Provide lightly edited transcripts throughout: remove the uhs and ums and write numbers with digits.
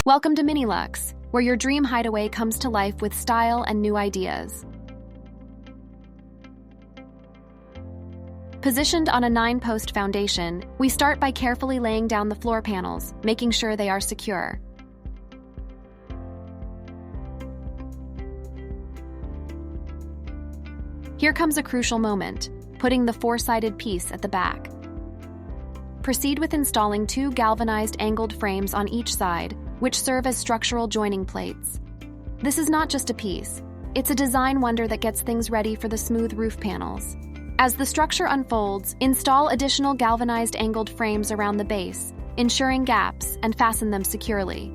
Welcome to MiniLux, where your dream hideaway comes to life with style and new ideas. Positioned on a 9-post foundation, we start by carefully laying down the floor panels, making sure they are secure. Here comes a crucial moment, putting the 4-sided piece at the back. Proceed with installing 2 galvanized angled frames on each side, which serve as structural joining plates. This is not just a piece, it's a design wonder that gets things ready for the smooth roof panels. As the structure unfolds, install additional galvanized angled frames around the base, ensuring gaps, and fasten them securely.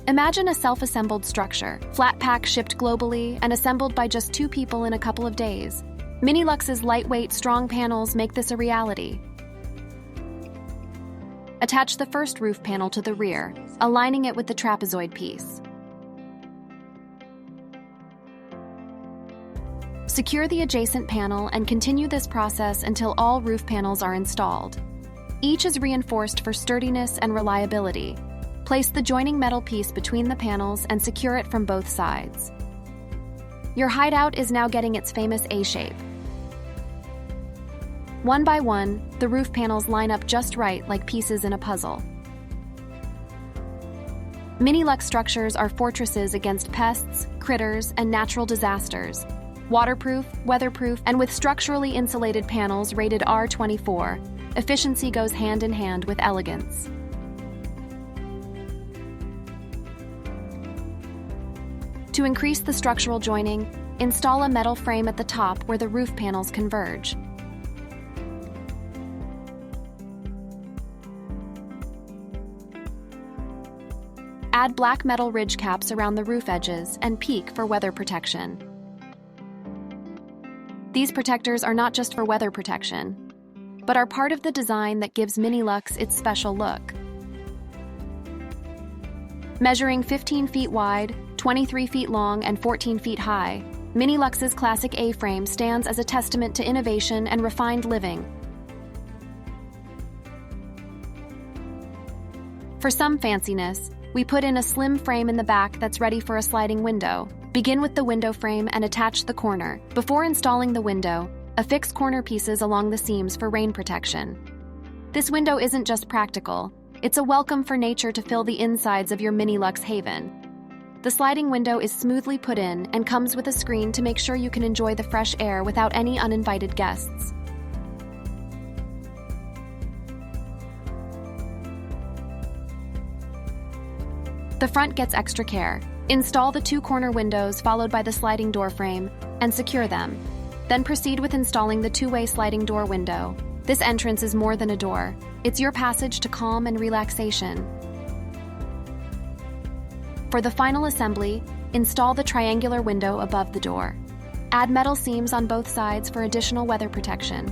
Imagine a self-assembled structure, flat pack shipped globally and assembled by just 2 people in a couple of days. MiniLux's lightweight, strong panels make this a reality. Attach the first roof panel to the rear, aligning it with the trapezoid piece. Secure the adjacent panel and continue this process until all roof panels are installed. Each is reinforced for sturdiness and reliability. Place the joining metal piece between the panels and secure it from both sides. Your hideout is now getting its famous A shape. One by one, the roof panels line up just right like pieces in a puzzle. MiniLux structures are fortresses against pests, critters, and natural disasters. Waterproof, weatherproof, and with structurally insulated panels rated R24, efficiency goes hand in hand with elegance. To increase the structural joining, install a metal frame at the top where the roof panels converge. Add black metal ridge caps around the roof edges and peak for weather protection. These protectors are not just for weather protection, but are part of the design that gives MiniLux its special look. Measuring 15 feet wide, 23 feet long, and 14 feet high, MiniLux's classic A-frame stands as a testament to innovation and refined living. For some fanciness, we put in a slim frame in the back that's ready for a sliding window. Begin with the window frame and attach the corner. Before installing the window, affix corner pieces along the seams for rain protection. This window isn't just practical, it's a welcome for nature to fill the insides of your MiniLux haven. The sliding window is smoothly put in and comes with a screen to make sure you can enjoy the fresh air without any uninvited guests. The front gets extra care. Install the 2 corner windows followed by the sliding door frame and secure them. Then proceed with installing the 2-way sliding door window. This entrance is more than a door. It's your passage to calm and relaxation. For the final assembly, install the triangular window above the door. Add metal seams on both sides for additional weather protection.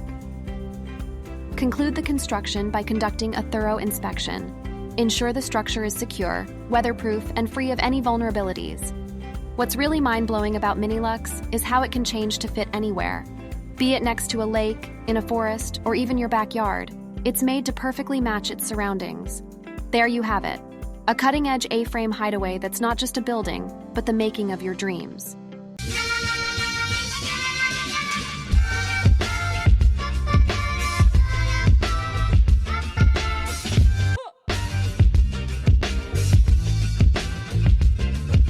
Conclude the construction by conducting a thorough inspection. Ensure the structure is secure, weatherproof, and free of any vulnerabilities. What's really mind-blowing about MiniLux is how it can change to fit anywhere. Be it next to a lake, in a forest, or even your backyard, it's made to perfectly match its surroundings. There you have it. A cutting-edge A-frame hideaway that's not just a building, but the making of your dreams.